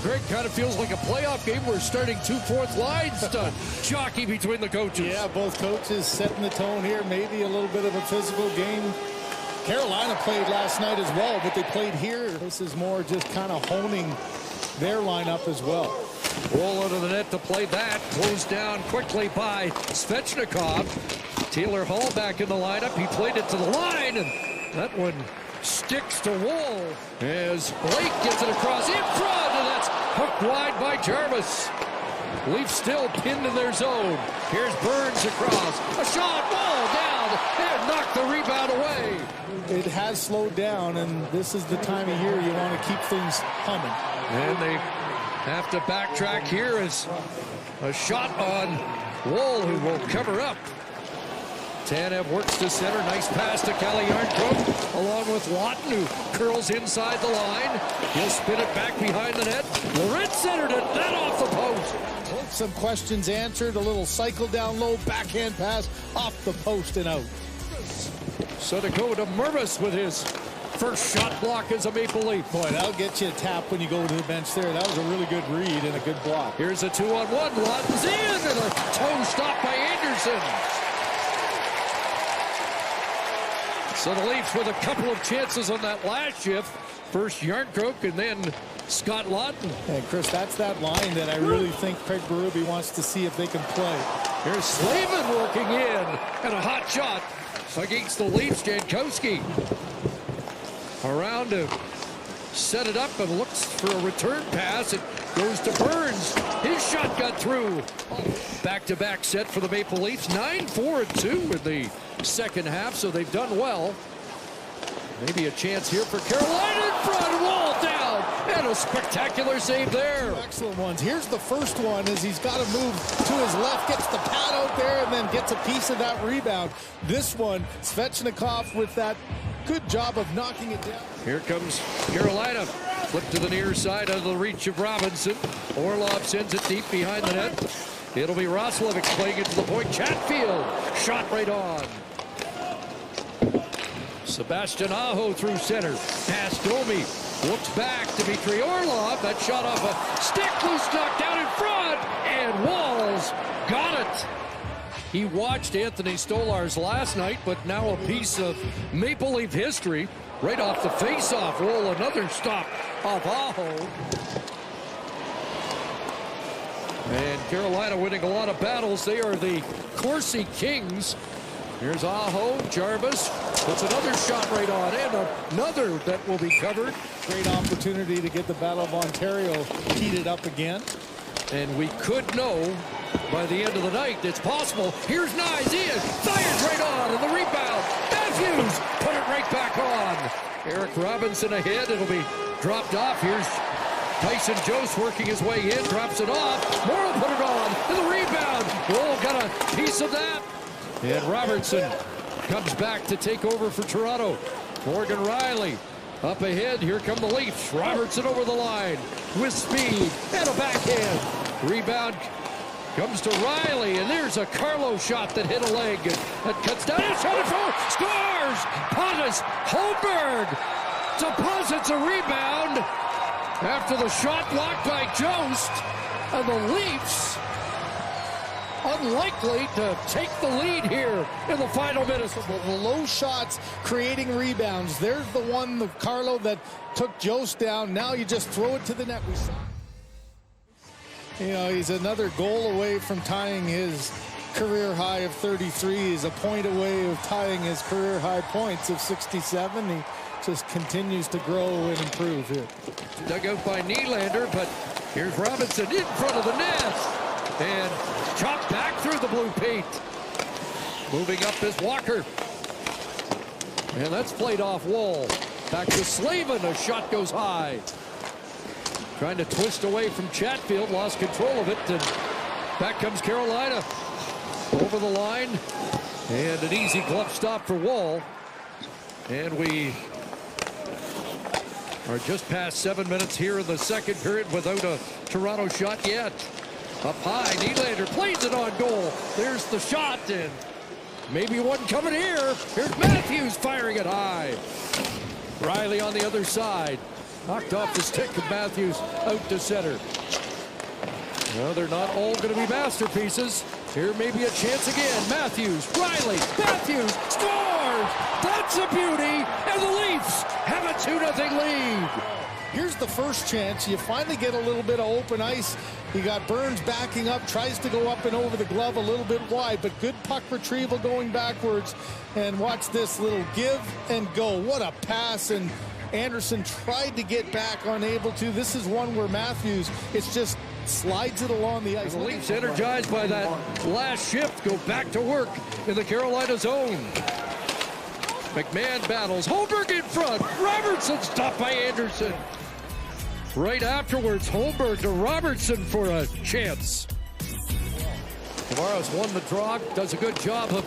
Greg, kind of feels like a playoff game. We're starting 2 fourth lines to jockey between the coaches. Yeah, both coaches setting the tone here. Maybe a little bit of a physical game. Carolina played last night as well, but they played here. This is more just kind of honing their lineup as well. Roll out of the net to play that. Closed down quickly by Svechnikov. Taylor Hall back in the lineup. He played it to the line, and that one sticks to Woll as Blake gets it across in front, and that's hooked wide by Jarvis. Leafs still pinned in their zone. Here's Burns across. A shot, Woll down, and knocked the rebound away. It has slowed down, and this is the time of year you want to keep things humming. And they have to backtrack here as a shot on Woll, who will cover up. Tanev works to center. Nice pass to Calle Yarncroke, along with Lawton, who curls inside the line. He'll spin it back behind the net. Laurent centered it. That off the post. Some questions answered. A little cycle down low. Backhand pass off the post and out. So to go to Mervis with his first shot block as a Maple Leaf. Boy, that'll get you a tap when you go to the bench there. That was a really good read and a good block. Here's a 2-on-1. Lawton's in, and a toe stop by Anderson. So the Leafs with a couple of chances on that last shift. First Yarncroke and then Scott Lawton. And Chris, that's that line that I really think Craig Berube wants to see if they can play. Here's Slavin working in, and a hot shot against the Leafs. Jankowski around to set it up and looks for a return pass. It goes to Burns. His shot got through. Back-to-back set for the Maple Leafs. 9-4-2 in the second half, so they've done well. Maybe a chance here for Carolina in front. Woll down, and a spectacular save there. Excellent ones. Here's the first one as he's got to move to his left, gets the pad out there, and then gets a piece of that rebound. This one, Svechnikov with that good job of knocking it down. Here comes Carolina. Flip to the near side out of the reach of Robinson. Orlov sends it deep behind the net. It'll be Roslovic playing it to the point. Chatfield, shot right on. Sebastian Aho through center. Pass Domi. Looks back to Dmitry Orlov. That shot off a stick. Loose knocked down in front. And Woll's got it. He watched Anthony Stolarz last night, but now a piece of Maple Leaf history. Right off the face-off. Woll, another stop off Aho. And Carolina winning a lot of battles. They are the Corsi Kings. Here's Aho. Jarvis puts another shot right on, and another that will be covered. Great opportunity to get the Battle of Ontario heated up again. And we could know by the end of the night it's possible. Here's Nyes in. Fires right on, and the rebound. Matthews put it right back on. Eric Robinson ahead. It'll be dropped off. Here's Tyson Jost working his way in. Drops it off. Morrow put it on. And the rebound. Woll got a piece of that. And Robertson comes back to take over for Toronto. Morgan Rielly up ahead. Here come the Leafs. Robertson over the line with speed and a backhand. Rebound comes to Rielly, and there's a Carlo shot that hit a leg. That cuts down. It's headed for scores. Pontus Holmberg deposits a rebound after the shot blocked by Jost, and the Leafs unlikely to take the lead here in the final minutes. The low shots creating rebounds. There's the one, the Carlo, that took Jost down. Now you just throw it to the net. You know, he's another goal away from tying his career high of 33. He's a point away of tying his career high points of 67. He just continues to grow and improve here. Dug out by Nylander, but here's Robinson in front of the net. And chopped back through the blue paint. Moving up is Walker. And that's played off Woll. Back to Slavin. A shot goes high. Trying to twist away from Chatfield. Lost control of it. And back comes Carolina. Over the line. And an easy glove stop for Woll. And we are just past 7 minutes here in the second period without a Toronto shot yet. Up high, Nylander plays it on goal. There's the shot, and maybe one coming here. Here's Matthews firing it high. Rielly on the other side. Knocked off the stick of Matthews out to center. No, they're not all going to be masterpieces. Here may be a chance again. Matthews, Rielly, Matthews scores! That's a beauty! And the Leafs have a 2-0 lead. Here's the first chance. You finally get a little bit of open ice. You got Burns backing up, tries to go up and over the glove a little bit wide, but good puck retrieval going backwards. And watch this little give and go. What a pass, and Anderson tried to get back, unable to. This is one where Matthews, it's just slides it along the ice. The Leafs, energized by that last shift, go back to work in the Carolina zone. McMahon battles. Holmberg in front. Robertson stopped by Anderson. Right afterwards, Holmberg to Robertson for a chance. Tavares won the draw. Does a good job of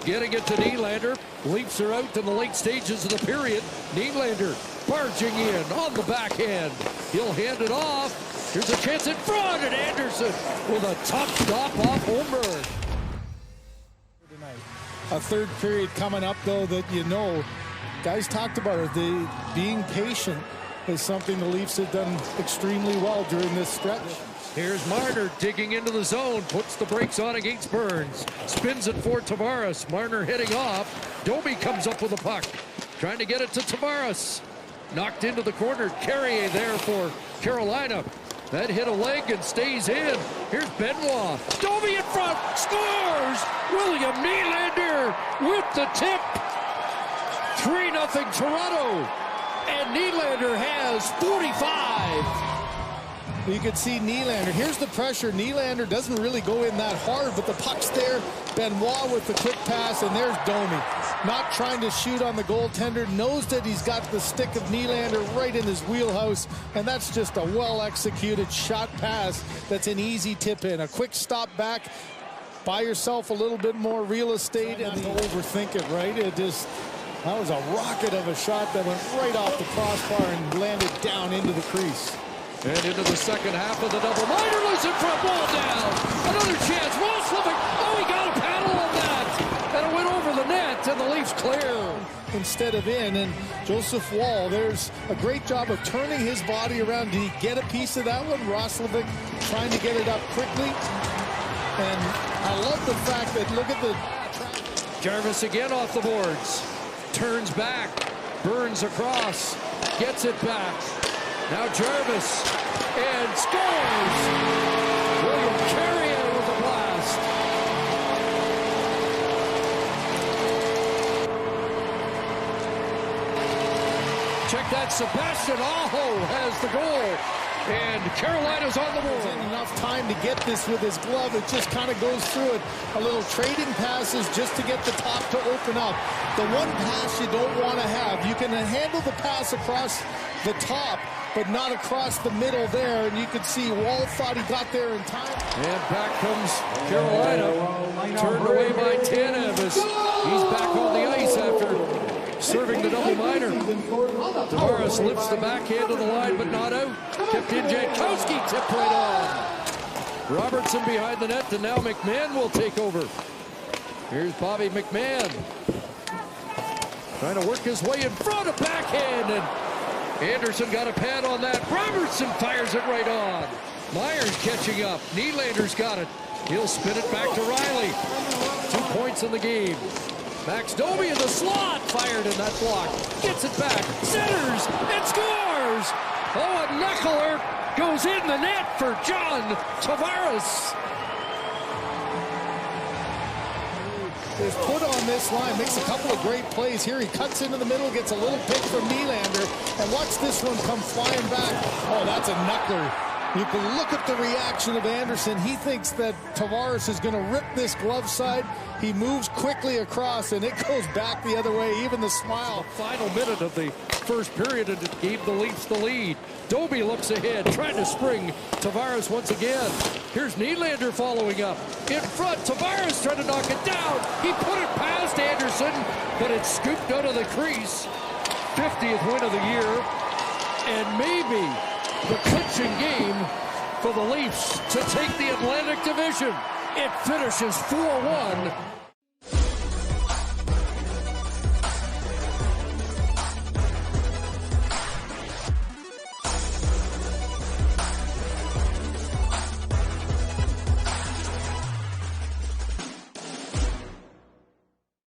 getting it to Nylander. Leafs are out in the late stages of the period. Nylander barging in on the backhand. He'll hand it off. Here's a chance in front, and Anderson with a tough stop off Holmberg. A third period coming up, though, that guys talked about it. Being patient is something the Leafs have done extremely well during this stretch. Here's Marner digging into the zone, puts the brakes on against Burns. Spins it for Tavares. Marner heading off. Domi comes up with the puck, trying to get it to Tavares. Knocked into the corner. Carrier there for Carolina. That hit a leg and stays in. Here's Benoit. Domi in front. Scores! William Nylander with the tip. 3-0 Toronto. And Nylander has 45. You can see Nylander. Here's the pressure. Nylander doesn't really go in that hard, but the puck's there. Benoit with the quick pass, and there's Domi. Not trying to shoot on the goaltender. Knows that he's got the stick of Nylander right in his wheelhouse, and that's just a well-executed shot pass that's an easy tip in. A quick stop back. Buy yourself a little bit more real estate and overthink it, right? That was a rocket of a shot that went right off the crossbar and landed down into the crease. And into the second half of the double. Minor loose in front, ball down. Another chance. Roslovic. Oh, he got a paddle on that. And it went over the net, and the Leafs clear. Instead of in, and Joseph Woll, there's a great job of turning his body around. Did he get a piece of that one? Roslovic trying to get it up quickly. And I love the fact that, look at the... Jarvis again off the boards. Turns back. Burns across. Gets it back. Now Jarvis, and scores! William Carrier with a blast. Check that, Sebastian Aho has the goal. And Carolina's on the board. Enough time to get this with his glove. It just kind of goes through it. A little trading passes just to get the top to open up. The one pass you don't want to have. You can handle the pass across the top, but not across the middle there. And you can see Woll thought he got there in time. And back comes Carolina. Turned away by Tanev as he's back on the ice after serving the double minor. Tavares lifts the backhand of the line, but not out. Kept in. Jankowski tipped right on. Robertson behind the net, and now McMahon will take over. Here's Bobby McMahon. Trying to work his way in front of backhand, and Anderson got a pad on that. Robertson fires it right on. Myers catching up. Nylander's got it. He'll spin it back to Rielly. 2 points in the game. Max Domi in the slot, fired in that block. Gets it back, centers, and scores! Oh, a knuckler goes in the net for John Tavares. Is put on this line, makes a couple of great plays here. He cuts into the middle, gets a little pick from Nylander, and watch this one come flying back. Oh, that's a knuckler. You can look at the reaction of Anderson. He thinks that Tavares is going to rip this glove side. He moves quickly across, and it goes back the other way. Even the smile. The final minute of the first period, and it gave the Leafs the lead. Domi looks ahead, trying to spring Tavares once again. Here's Nylander following up. In front, Tavares trying to knock it down. He put it past Anderson, but it's scooped out of the crease. 50th win of the year, and maybe the clinching game for the Leafs to take the Atlantic Division. It finishes 4-1